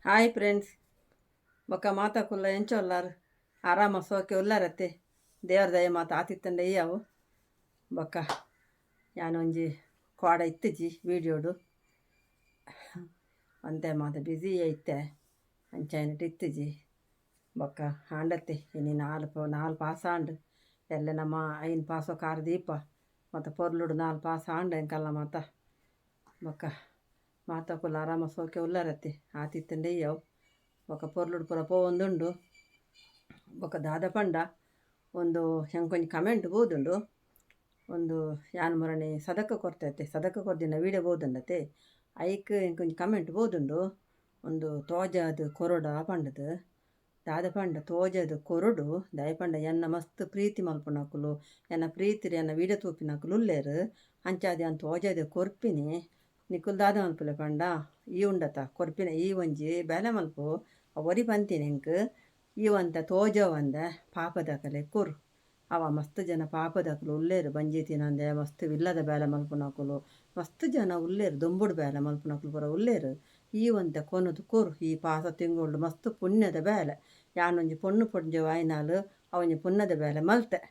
Hi friends, ಬೊಕ್ಕ ಮಾತಾಕುಲ್ಲ ಎಂಚ ಉಲ್ಲಾರು ಆರಾಮ ಸೋಕೆ ಉಲ್ಲಾರತ್ತೆ. ದೇವ್ರ ದಯ ಮಾತ ಆತಿತ್ತಂಡ ಅವು ಬೊಕ್ಕ ಯಾನೊಂಜಿ ಕೋಡ ಇತ್ತಜಿ ವೀಡಿಯೋಡು ಅಂತೆ ಮಾತ ಬ್ಯುಸಿ ಐತೆ ಅಂಚಾಯ್ನಟ್ಟು ಇತ್ತಜಿ ಬೊಕ್ಕ ಆಂಡತ್ತೆ ಇನ್ನು ನಾಲ್ ಪಾಸ ಆಂಡು ಎಲ್ಲ ನಮ್ಮ ಐನ್ ಪಾಸೋ ಕಾರ ದೀಪ ಮತ್ತು ಪೊರ್ಲುಡು 4 ಪಾಸ ಆಂಡು ಎಂಕಲ್ಲ ಮಾತ ಬೊಕ್ಕ ಮಾತಾಕುಲ್ಲ ಆರಾಮ ಸೋಕೆ ಉಲ್ಲಾರತ್ತೆ ಆತಿತ್ತಂಡ ಅವು ಬೊಕ್ಕ ಪೊರ್ಲುಡು ಪೂರ ಪೋವೊಂದುಂಡು. ಬೊಕ್ಕ ದಾದ ಪಂಡ ಒಂದು ಹೆಂಕೊಂಜಿ ಕಮೆಂಟ್ ಬೋದುಂಡು. ಒಂದು ಯಾನ್ ಮುರಣಿ ಸದಕ ಕೊರ್ತೈತೆ ಸದಕ ಕೊರ್ದಿನ ವೀಡಿಯೋ ಬೋದುಂಡತೆ ಐಕ್ ಎಂಕೊಂಜಿ ಕಮೆಂಟ್ ಬೋದುಂಡು. ಒಂದು ತೋಜಾದು ಕೊರಡ ಪಂಡದು ದಾದ ಪಂಡ ತೋಜಾದು ಕೊರಡು ದಯಪಂಡ ಎನ್ನ ಮಸ್ತ್ ಪ್ರೀತಿ ಮಲ್ಪುನಕುಲು ಎನ್ನ ಪ್ರೀತಿರಿ ಎನ್ನ ವೀಡಿಯೋ ತೂಪಿನಕುಲು ಉಲ್ಲೇರು ಅಂಚಾದ ಅನ್ ತೋಜಾದು ಕೊರ್ಪಿನಿ ನಿಕುಲ್ ದಾದ ಮಲ್ಪುಲೆ ಪಂಡ ಈ ಉಂಡತ ಕೊರ್ಪಿನ ಈ ಒಂಜಿ ಬೇಲೆ ಮಲ್ಪು ಒರಿ ಪಂತೀನಿ ಎಂಕ್ ಈ ಒಂತ ತೋಜವಂದ ಪಾಪದಕಲೆ ಕೊರು ಅವ ಮಸ್ತ್ ಜನ ಪಾಪದಕಲು ಉಲ್ಲೇರು ಬಂಜಿ ತಿನಂದೆ ಮಸ್ತ್ ವಿಲ್ಲದ ಬೇಲೆ ಮಲ್ಪುನಕುಲು ಮಸ್ತ್ ಜನ ಉಲ್ಲೇರು ದೊಂಬುಡು ಬೇಲೆ ಮಲ್ಪುನಕುಲು ಪೂರ ಉಲ್ಲೇರು. ಈ ಒಂತ ಕೊನದು ಕೊರು ಈ ಪಾಸ ತಿಂಗಳು ಮಸ್ತ್ ಪುಣ್ಯದ ಬೇಲೆ ಯಾನೊಂಜಿ ಪೊಣ್ಣು ಪೊಂಜೆ ವಾಯ್ನಾಲು ಅವೊಂಜಿ ಪುಣ್ಯದ ಬೇಲೆ ಮಲ್ತೆ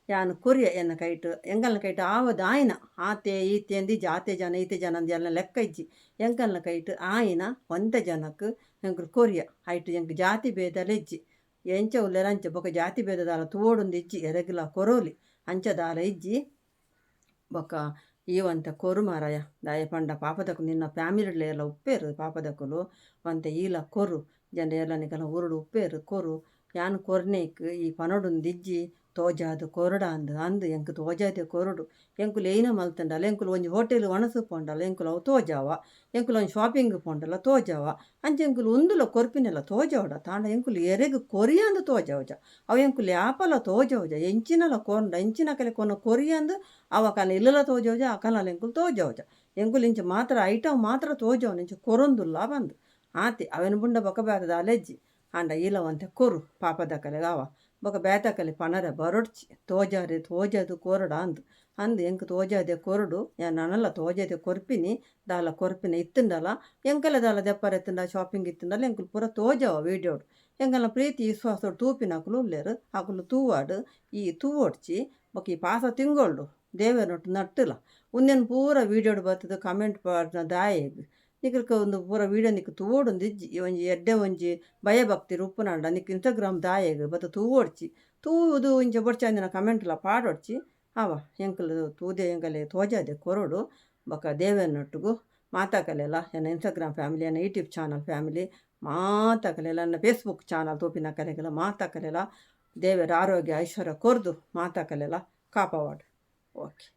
ಯಾನು ಕೊರಿಯ ಎನ್ನ ಕೈಟ್ ಎಂಕಲ್ನ ಕೈಟ್ ಆವದು ಆಯ್ನ ಆತೆ ಈತೆ ಅಂದಿಜ್ಜಿ ಆತೆ ಜನ ಈತೆ ಜನ ಅಂದು ಎಲ್ಲ ಲೆಕ್ಕ ಇಜ್ಜಿ ಎಂಕಲ್ನ ಕೈಟ್ ಆಯ್ನ ಒಂತೆ ಜನಕ್ಕೆ ಎಂಕುಲು ಕೊರಿಯ ಐಟು ಎಂಕ್ ಜಾತಿ ಭೇದಲ ಇಜ್ಜಿ ಎಂಚ ಉಲ್ಲೇರ ಅಂಚ ಬೊಕ್ಕ ಜಾತಿ ಭೇದದಾಲ ತೋಡೊಂದು ಇಜ್ಜಿ ಎರೆಗಿಲ ಕೊರೋಲಿ ಅಂಚದಾಲ ಇಜ್ಜಿ ಬೊಕ್ಕ ಈವಂತ ಕೊರು ಮಾರಾಯ ದಾಯ ಪಂಡ ಪಾಪದಕುಲು ನಿನ್ನ ಫ್ಯಾಮಿಲಿಡ್ಲ ಎಲ್ಲ ಉಪ್ಪೇರು ಪಾಪದಕುಲು ಒಂತೆ ಈಲ ಕೊರು ಜನ ಎಲ್ಲ ನಿಕಲ ಉರುಡು ಉಪ್ಪೇರು ಕೊರು ಯಾನು ಕೊರ್ನೇಕ್ ಈ ಪನೊಡೊಂದು ಇಜ್ಜಿ ತೋಜಾದು ಕೊರಡ ಅಂದು ಎಂಕ್ ತೋಜಾದೆ ಕೊರಡು ಎಂಕುಲು ಏನ ಮಲ್ತಂಡಲ್ಲ ಎಂಕುಲು ಒಂಜಿ ಹೋಟೆಲ್ ಒಣಸು ಪೋಂಡಲ್ಲ ಎಂಕುಲು ಅವು ತೋಜಾವ ಎಂಕುಲು ಒಂಜಿ ಶಾಪಿಂಗ್ ಪೋಂಡಲ್ಲ ತೋಜಾವ ಅಂಚ ಎಂಕುಲು ಒಂದುಲ ಕೊರ್ಪಿನೆಲ್ಲ ತೋಜಾವಡ ತಾಂಡ ಎಂಕುಲು ಎರೆಗ್ ಕೊರಿಯಂದು ತೋಜಾವಜ ಅವು ಎಂಕುಲು ಯಾಪಲ ತೋಜಾವಜ ಎಂಚಿನಲ ಕೊರಂಡ ಎಂಚಿನ ಕಲೆ ಕೊನ ಕೊರಿಯಂದು ಅವ ಕಲ ಇಲ್ಲಲ ತೋಜಾವಜ ಆ ಕಲಲ ಎಂಕುಲು ತೋಜಾವಜ ಎಂಕುಲು ಇಂಚ ಮಾತ್ರ ಐಟಮ್ ಮಾತ್ರ ತೋಜಾವನ ಇಂಚ ಕೊರೊಂದುಲ್ಲ ಬಂದು ಆತಿ ಅವೆನ ಬುಂಡ ಬೊಕ ಬೇತದ ಅಲೆಜ್ಜಿ ಆಂಡ ಇಲವಂತೆ ಕೊರು ಪಾಪದ ಕಲೆಗಾವ ಬೊಕ ಬೇತಕಲೆ ಪನರ ಬರೊಡ್ಚಿ ತೋಜಾದು ಕೊರಡ ಅಂದು ಎಂಕ್ ತೋಜಾದೆ ಕೊರಡು ನನ್ನಲ್ಲ ತೋಜಾದೆ ಕೊರ್ಪಿನಿ ದಾಲ ಕೊರ್ಪಿನ ಇತ್ತುಂಡಲ ಎಂಕಲ ದಾಲ ದೆಪ್ಪರ ಎತ್ತುಂಡ ಶಾಪಿಂಗ್ ಇತ್ತುಂಡಲ ಎಂಕುಲು ಪೂರ ತೋಜಾವ ವೀಡಿಯೋಡು ಎಂಕಲ್ನ ಪ್ರೀತಿ ವಿಶ್ವಾಸೋಡು ತೂಪಿನಕುಲು ಉಲ್ಲೇರು ಅಕುಲು ತೂವಾಡು ಈ ತೂವೊಡ್ಚಿ ಬೊಕ ಈ ಪಾಸ ತಿಂಗೊಳ್ಡು ದೇವೇನೊಟ್ಟು ನಟ್ಟುಲ ಉಂದೆನ್ ಪೂರ ವೀಡಿಯೋಡು ಬರ್ತದೆ ಕಮೆಂಟ್ ಪಾಡ್ನ ದಾಯೆಗ್ ನಿಕಲ್ಕ ಒಂದು ಪೂರ ವೀಡಿಯೋ ನಿಕ್ ತೂವೊಡೊಂದು ಇಜ್ಜಿ ಒಂಜಿ ಎಡ್ಡೆ ಒಂಜಿ ಭಯಭಕ್ತಿ ಉಪ್ಪುನಾಂಡ ನಿಕ್ ಇನ್ಸ್ಟಾಗ್ರಾಮ್ ದಾಯೆಗ್ ಬತ್ತ ತೂವೊಡ್ಚಿ ತೂದು ಇಂಚ ಬೊಡ್ಚಂದಿನ ಕಮೆಂಟ್ಲ ಪಾಡೊಡ್ಚಿ ಅವ ಎಂಕುಲು ತೂದೆ ಎಂಕಲೆ ತೋಜಾದೆ ಕೊರಡು ಬೊಕ ದೇವೇನೊಟ್ಟುಗು ಮಾತಾಕಲೆಲ್ಲ ಎನ್ನ ಇನ್ಸ್ಟಾಗ್ರಾಮ್ ಫ್ಯಾಮಿಲಿ ಎನ್ನ ಯೂಟ್ಯೂಬ್ ಚಾನಲ್ ಫ್ಯಾಮಿಲಿ ಮಾತಾಕಲೆಲ್ಲ ಎನ್ನ ಫೇಸ್ಬುಕ್ ಚಾನಲ್ ತೂಪಿನ ಕಲೆಗೆಲ್ಲ ಮಾತಾಕಲೆಲ್ಲ ದೇವರ ಆರೋಗ್ಯ ಐಶ್ವರ್ಯ ಕೊರ್ದು ಮಾತಾಕಲೆಲ್ಲ ಕಾಪಾವಾಡು. ಓಕೆ.